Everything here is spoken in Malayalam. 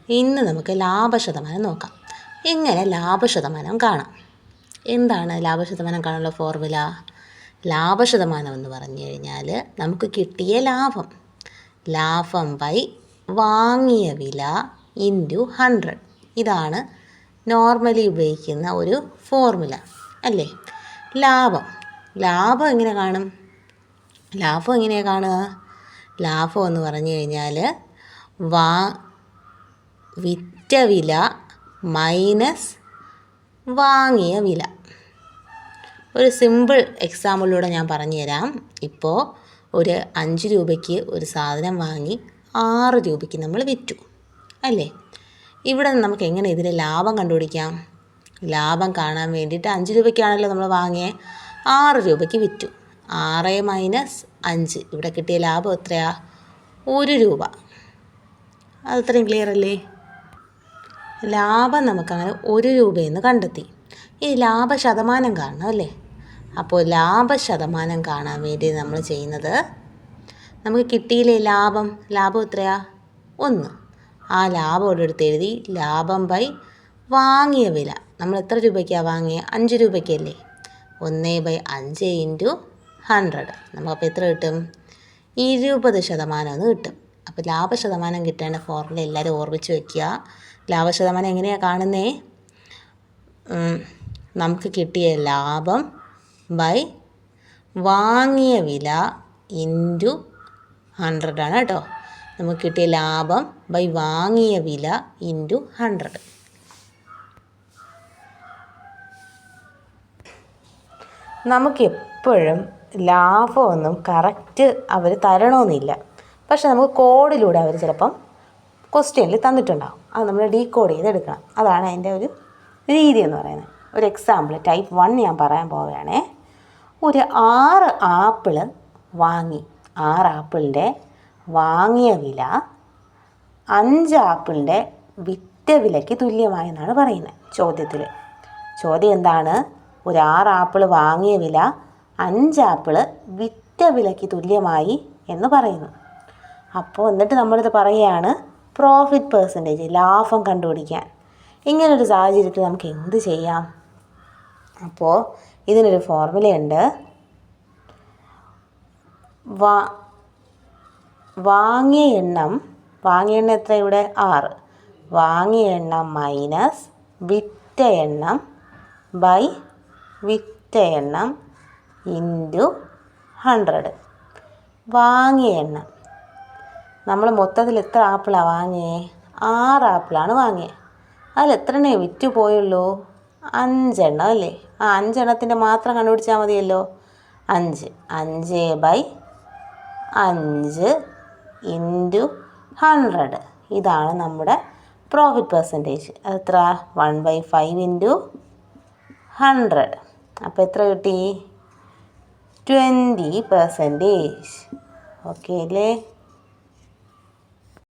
ഇന്ന് നമുക്ക് ലാഭശതമാനം നോക്കാം. എങ്ങനെ ലാഭശതമാനം കാണാം? എന്താണ് ലാഭശതമാനം കാണാനുള്ള ഫോർമുല? ലാഭശതമാനം എന്ന് പറഞ്ഞു കഴിഞ്ഞാൽ നമുക്ക് കിട്ടിയ ലാഭം ബൈ വാങ്ങിയ വില ഇൻറ്റു 100. ഇതാണ് നോർമലി ഉപയോഗിക്കുന്ന ഒരു ഫോർമുല അല്ലേ? ലാഭം എങ്ങനെ കാണും? ലാഭം എങ്ങനെയാണ് കാണുക? ലാഭം എന്ന് പറഞ്ഞു കഴിഞ്ഞാൽ വിറ്റ വില മൈനസ് വാങ്ങിയ വില. ഒരു സിമ്പിൾ എക്സാമ്പിളിലൂടെ ഞാൻ പറഞ്ഞു തരാം. ഇപ്പോൾ ഒരു 5 രൂപയ്ക്ക് ഒരു സാധനം വാങ്ങി 6 രൂപയ്ക്ക് നമ്മൾ വിറ്റു അല്ലേ? ഇവിടെ നമുക്ക് എങ്ങനെ ഇതിൽ ലാഭം കണ്ടുപിടിക്കാം? ലാഭം കാണാൻ വേണ്ടിയിട്ട് 5 രൂപയ്ക്കാണല്ലോ നമ്മൾ വാങ്ങിയത്, 6 രൂപയ്ക്ക് വിറ്റു. 6 മൈനസ് 5, ഇവിടെ കിട്ടിയ ലാഭം എത്രയാ? 1 രൂപ. അതത്രയും ക്ലിയർ അല്ലേ? ലാഭം നമുക്കങ്ങനെ 1 രൂപയെന്ന് കണ്ടെത്തി. ഈ ലാഭശതമാനം കാണണം അല്ലേ? അപ്പോൾ ലാഭശതമാനം കാണാൻ വേണ്ടി നമ്മൾ ചെയ്യുന്നത്, നമുക്ക് കിട്ടിയില്ലേ ലാഭം എത്രയാ? 1. ആ ലാഭം ഇവിടെ എടുത്ത് എഴുതി. ലാഭം ബൈ വാങ്ങിയ വില. നമ്മൾ എത്ര രൂപയ്ക്കാണ് വാങ്ങിയത്? 5 രൂപയ്ക്കല്ലേ? 1/5 ഇൻറ്റു 100. നമുക്കപ്പോൾ എത്ര കിട്ടും? 20% എന്ന് കിട്ടും. അപ്പോൾ ലാഭശതമാനം കിട്ടേണ്ട ഫോർമുല എല്ലാവരും ഓർമ്മിച്ച് വയ്ക്കുക. ലാഭശതമാനം എങ്ങനെയാണ് കാണുന്നത്? നമുക്ക് കിട്ടിയ ലാഭം ബൈ വാങ്ങിയ വില ഇൻറ്റു 100 ആണ് കേട്ടോ. നമുക്ക് കിട്ടിയ ലാഭം ബൈ വാങ്ങിയ വില ഇൻറ്റു 100. നമുക്കെപ്പോഴും ലാഭമൊന്നും കറക്റ്റ് അവർ തരണമെന്നില്ല. പക്ഷെ നമുക്ക് കോഡിലൂടെ അവർ ചിലപ്പം ക്വസ്റ്റ്യനിൽ തന്നിട്ടുണ്ടാകും. അത് നമ്മൾ ഡീകോഡ് ചെയ്തെടുക്കണം. അതാണ് അതിൻ്റെ ഒരു രീതി എന്ന് പറയുന്നത്. ഒരു എക്സാമ്പിൾ ടൈപ്പ് 1 ഞാൻ പറയാൻ പോവുകയാണേ. ഒരു 6 ആപ്പിൾ വാങ്ങി. 6 ആപ്പിളിൻ്റെ വാങ്ങിയ വില 5 ആപ്പിളിൻ്റെ വിറ്റ വിലയ്ക്ക് തുല്യമായെന്നാണ് പറയുന്നത് ചോദ്യത്തിൽ. ചോദ്യം എന്താണ്? ഒരു 6 ആപ്പിൾ വാങ്ങിയ വില 5 ആപ്പിൾ വിറ്റ വിലയ്ക്ക് തുല്യമായി എന്ന് പറയുന്നു. അപ്പോൾ എന്നിട്ട് നമ്മളിത് പറയുകയാണ് പ്രോഫിറ്റ് പെർസെൻറ്റേജ്, ലാഭം കണ്ടുപിടിക്കാൻ. ഇങ്ങനൊരു സാഹചര്യത്തിൽ നമുക്ക് എന്ത് ചെയ്യാം? അപ്പോൾ ഇതിനൊരു ഫോർമുലയുണ്ട്. വാങ്ങിയ എണ്ണം എത്ര ഇവിടെ? 6. വാങ്ങിയ എണ്ണം മൈനസ് വിറ്റ എണ്ണം ബൈ വിറ്റ എണ്ണം ഇൻറ്റു 100. വാങ്ങിയ എണ്ണം, നമ്മൾ മൊത്തത്തിൽ എത്ര ആപ്പിളാണ് വാങ്ങിയേ? 6 ആപ്പിളാണ് വാങ്ങിയത്. അതിൽ എത്ര എണ്ണേ വിറ്റ് പോയുള്ളൂ? 5 എണ്ണം അല്ലേ? ആ 5 എണ്ണത്തിൻ്റെ മാത്രം കണ്ടുപിടിച്ചാൽ മതിയല്ലോ. 5/5 ഇൻറ്റു 100. ഇതാണ് നമ്മുടെ പ്രോഫിറ്റ് പെർസെൻറ്റേജ്. അതെത്ര? 1/5 ഇൻറ്റു 100. അപ്പോൾ എത്ര കിട്ടി? 20%. ഓക്കെ അല്ലേ?